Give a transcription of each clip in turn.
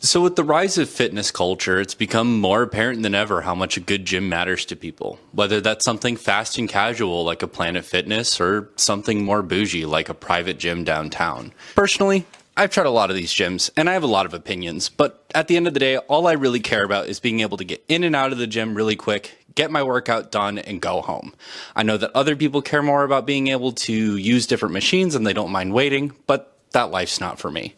So with the rise of fitness culture, it's become more apparent than ever how much a good gym matters to people. Whether that's something fast and casual like a Planet Fitness or something more bougie like a private gym downtown. Personally, I've tried a lot of these gyms and I have a lot of opinions, but at the end of the day, all I really care about is being able to get in and out of the gym really quick, get my workout done, and go home. I know that other people care more about being able to use different machines and they don't mind waiting, but that life's not for me.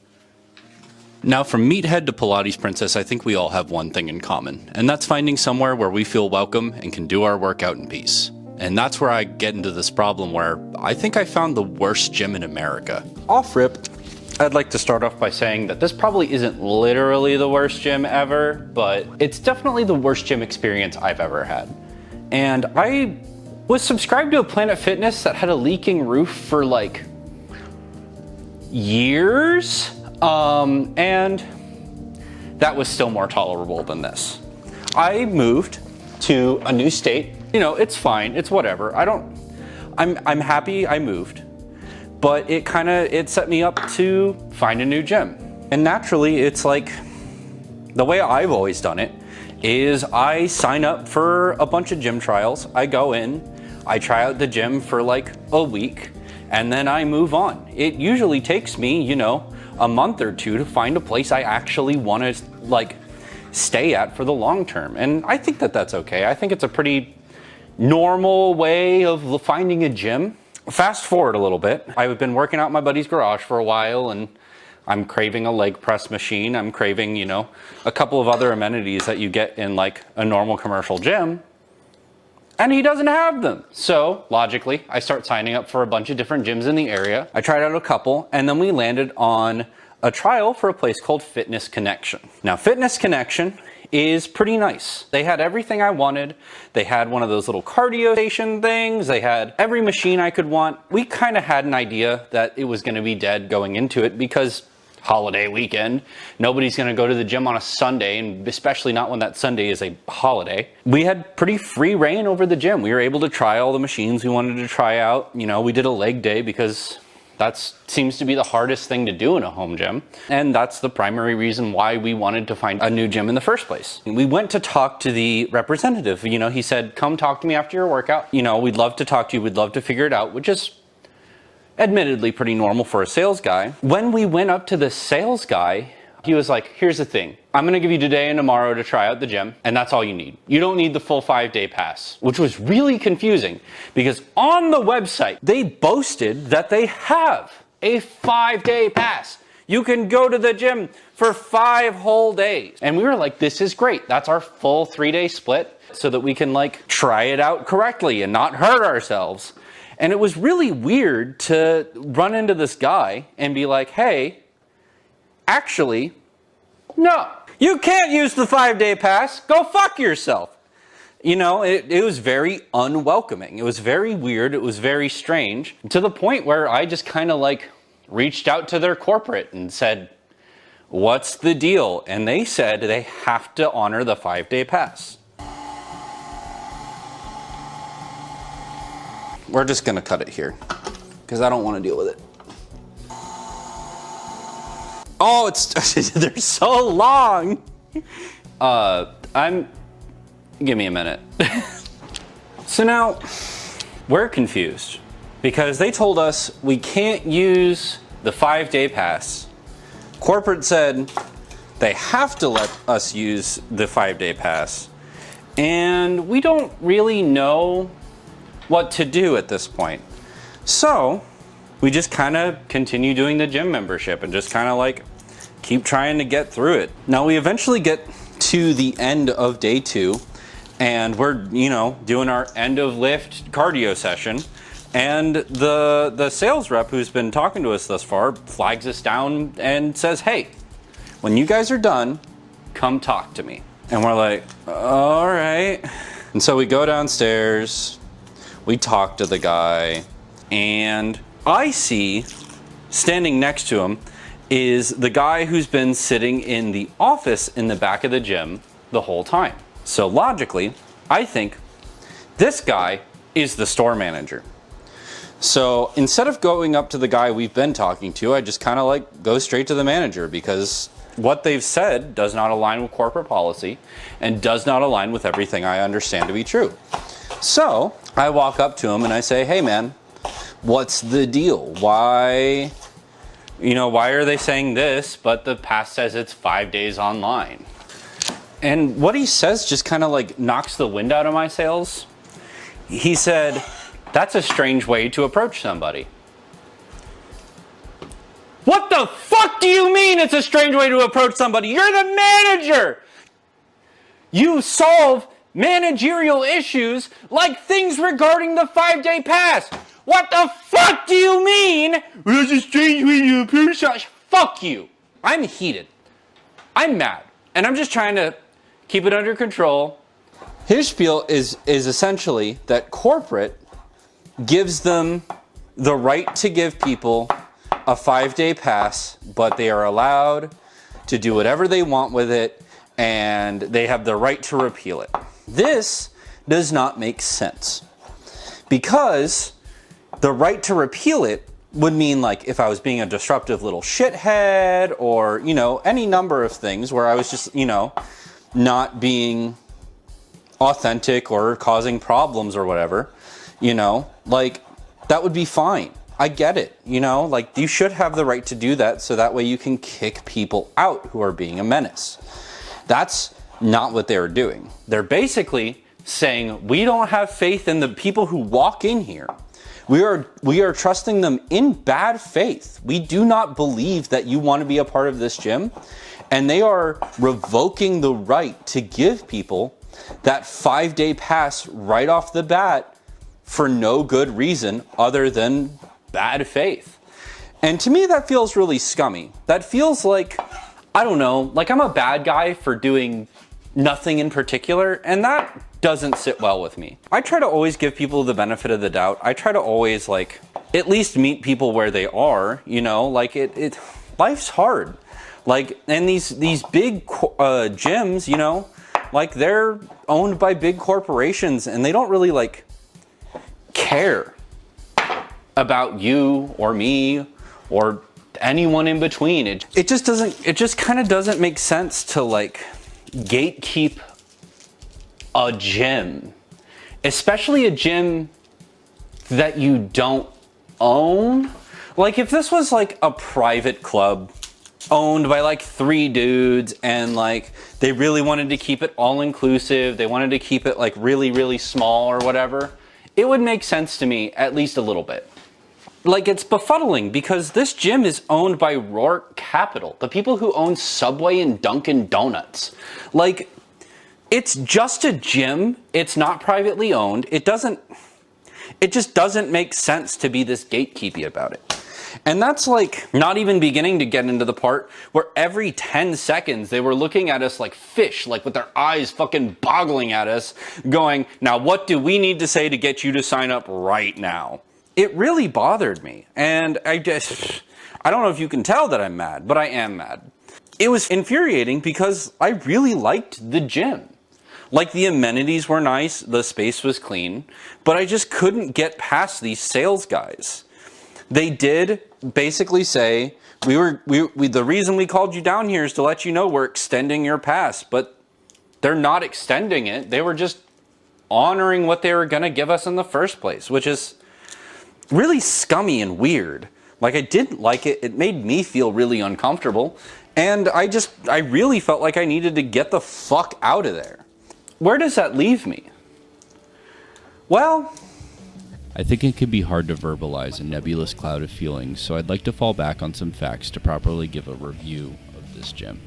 Now, from meathead to Pilates princess, I think we all have one thing in common, and that's finding somewhere where we feel welcome and can do our workout in peace. And that's where I get into this problem where I think I found the worst gym in America. Off rip, I'd like to start off by saying that this probably isn't literally the worst gym ever, but it's definitely the worst gym experience I've ever had. And I was subscribed to a Planet Fitness that had a leaking roof for like years. And that was still more tolerable than this. I moved to a new state. You know, it's fine, it's whatever. I'm happy I moved, but it set me up to find a new gym. And naturally, it's like, the way I've always done it is I sign up for a bunch of gym trials. I go in, I try out the gym for like a week, and then I move on. It usually takes me, you know, a month or two to find a place I actually want to like stay at for the long term. And I think that that's okay. I think it's a pretty normal way of finding a gym. Fast forward a little bit. I've been working out in my buddy's garage for a while and I'm craving a leg press machine. I'm craving, you know, a couple of other amenities that you get in like a normal commercial gym. And he doesn't have them. So logically, I start signing up for a bunch of different gyms in the area. I tried out a couple, and then we landed on a trial for a place called Fitness Connection. Now, Fitness Connection is pretty nice. They had everything I wanted. They had one of those little cardio station things. They had every machine I could want. We kind of had an idea that it was going to be dead going into it because holiday weekend. Nobody's going to go to the gym on a Sunday, and especially not when that Sunday is a holiday. We had pretty free reign over the gym. We were able to try all the machines we wanted to try out. You know, we did a leg day because that seems to be the hardest thing to do in a home gym. And that's the primary reason why we wanted to find a new gym in the first place. We went to talk to the representative. You know, he said, come talk to me after your workout. You know, we'd love to talk to you. We'd love to figure it out, which is admittedly pretty normal for a sales guy. When we went up to the sales guy, he was like, here's the thing. I'm gonna give you today and tomorrow to try out the gym, and that's all you need. You don't need the full 5-day pass, which was really confusing because on the website, they boasted that they have a 5-day pass. You can go to the gym for 5 whole days. And we were like, this is great. That's our full 3-day split so that we can like try it out correctly and not hurt ourselves. And it was really weird to run into this guy and be like, hey, actually, no, you can't use the 5-day pass. Go fuck yourself. You know, it was very unwelcoming. It was very weird. It was very strange, to the point where I just kind of like reached out to their corporate and said, what's the deal? And they said they have to honor the 5-day pass. We're just gonna cut it here because I don't want to deal with it. Oh, they're so long. Give me a minute. So now we're confused because they told us we can't use the 5-day pass. Corporate said they have to let us use the 5-day pass, and we don't really know what to do at this point. So we just kind of continue doing the gym membership and just kind of like keep trying to get through it. Now we eventually get to the end of day 2 and we're, you know, doing our end of lift cardio session, and the sales rep who's been talking to us thus far flags us down and says, hey, when you guys are done, come talk to me. And we're like, all right. And so we go downstairs, we talk to the guy, and I see standing next to him is the guy who's been sitting in the office in the back of the gym the whole time. So logically, I think this guy is the store manager. So instead of going up to the guy we've been talking to, I just kind of like go straight to the manager because what they've said does not align with corporate policy and does not align with everything I understand to be true. So I walk up to him and I say, hey man, what's the deal? Why are they saying this, but the pass says it's 5 days online? And what he says just kind of like knocks the wind out of my sails. He said, that's a strange way to approach somebody. What the fuck do you mean it's a strange way to approach somebody? You're the manager! You solve managerial issues like things regarding the 5-day pass. What the fuck do you mean? Well, it's a strange way to approach somebody. Fuck you. I'm heated. I'm mad. And I'm just trying to keep it under control. His spiel is essentially that corporate gives them the right to give people a 5-day pass, but they are allowed to do whatever they want with it, and they have the right to repeal it. This does not make sense, because the right to repeal it would mean, like, if I was being a disruptive little shithead, or, you know, any number of things where I was just, you know, not being authentic or causing problems or whatever, you know, like, that would be fine. I get it, you know, like, you should have the right to do that, so that way you can kick people out who are being a menace. That's not what they're doing. They're basically saying, we don't have faith in the people who walk in here. We are trusting them in bad faith. We do not believe that you want to be a part of this gym. And they are revoking the right to give people that 5-day pass right off the bat for no good reason other than bad faith. And to me, that feels really scummy. That feels like, I don't know, like I'm a bad guy for doing nothing in particular, and that doesn't sit well with me. I try to always give people the benefit of the doubt. I try to always, like, at least meet people where they are, you know, like life's hard. Like, and these big gyms, you know, like, they're owned by big corporations, and they don't really, like, care about you or me or anyone in between. It just kind of doesn't make sense to, like, gatekeep a gym, especially a gym that you don't own. Like, if this was like a private club owned by like 3 dudes, and like they really wanted to keep it all inclusive, they wanted to keep it like really, really small or whatever, it would make sense to me, at least a little bit. Like, it's befuddling because this gym is owned by Rourke Capital, the people who own Subway and Dunkin' Donuts. Like, it's just a gym. It's not privately owned. It just doesn't make sense to be this gatekeepy about it. And that's, like, not even beginning to get into the part where every 10 seconds they were looking at us like fish, like with their eyes fucking boggling at us, going, now what do we need to say to get you to sign up right now? It really bothered me. And I don't know if you can tell that I'm mad, but I am mad. It was infuriating because I really liked the gym. Like, the amenities were nice, the space was clean, but I just couldn't get past these sales guys. They did basically say, the reason we called you down here is to let you know we're extending your pass, but they're not extending it. They were just honoring what they were going to give us in the first place, which is really scummy and weird. Like, I didn't like it. It made me feel really uncomfortable. And I really felt like I needed to get the fuck out of there. Where does that leave me? Well, I think it can be hard to verbalize a nebulous cloud of feelings, so I'd like to fall back on some facts to properly give a review of this gym.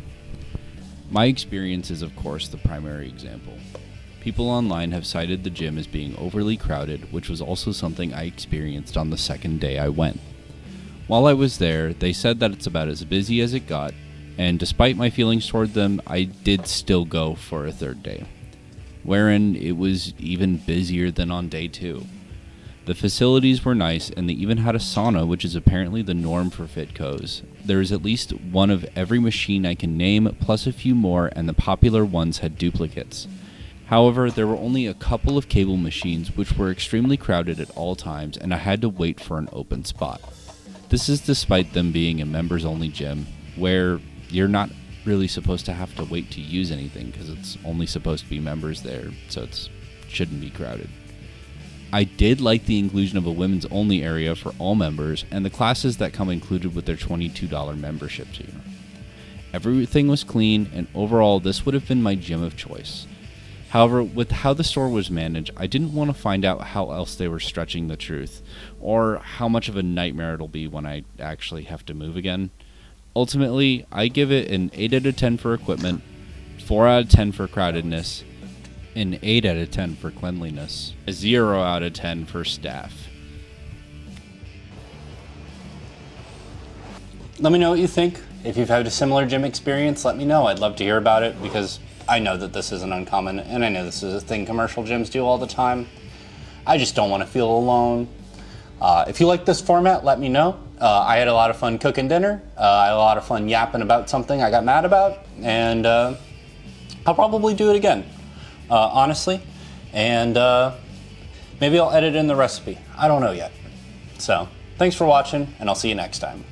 My experience is, of course, the primary example. People online have cited the gym as being overly crowded, which was also something I experienced on the second day I went. While I was there, they said that it's about as busy as it got, and despite my feelings toward them, I did still go for a third day, wherein it was even busier than on day 2. The facilities were nice, and they even had a sauna, which is apparently the norm for Fitcos. There is at least one of every machine I can name, plus a few more, and the popular ones had duplicates. However, there were only a couple of cable machines, which were extremely crowded at all times, and I had to wait for an open spot. This is despite them being a members-only gym, where you're not really supposed to have to wait to use anything because it's only supposed to be members there, so it shouldn't be crowded. I did like the inclusion of a women's only area for all members and the classes that come included with their $22 membership tier. Everything was clean, and overall this would have been my gym of choice. However, with how the store was managed, I didn't want to find out how else they were stretching the truth, or how much of a nightmare it'll be when I actually have to move again. Ultimately, I give it an 8 out of 10 for equipment, 4 out of 10 for crowdedness, an 8 out of 10 for cleanliness, a 0 out of 10 for staff. Let me know what you think. If you've had a similar gym experience, let me know. I'd love to hear about it because I know that this isn't uncommon, and I know this is a thing commercial gyms do all the time. I just don't want to feel alone. If you like this format, let me know. I had a lot of fun cooking dinner. I had a lot of fun yapping about something I got mad about, and I'll probably do it again, honestly. And maybe I'll edit in the recipe. I don't know yet. So, thanks for watching, and I'll see you next time.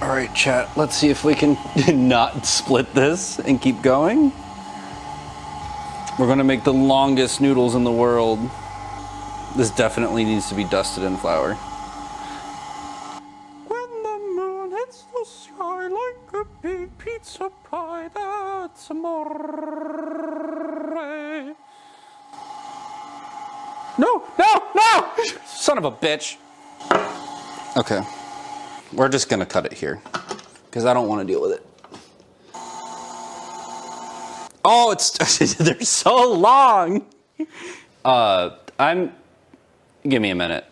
All right, chat, let's see if we can not split this and keep going. We're gonna make the longest noodles in the world. This definitely needs to be dusted in flour. When the moon hits the sky like a big pizza pie, that's amore. No! Son of a bitch. Okay. We're just gonna cut it here because I don't want to deal with it. Oh, they're so long. Give me a minute.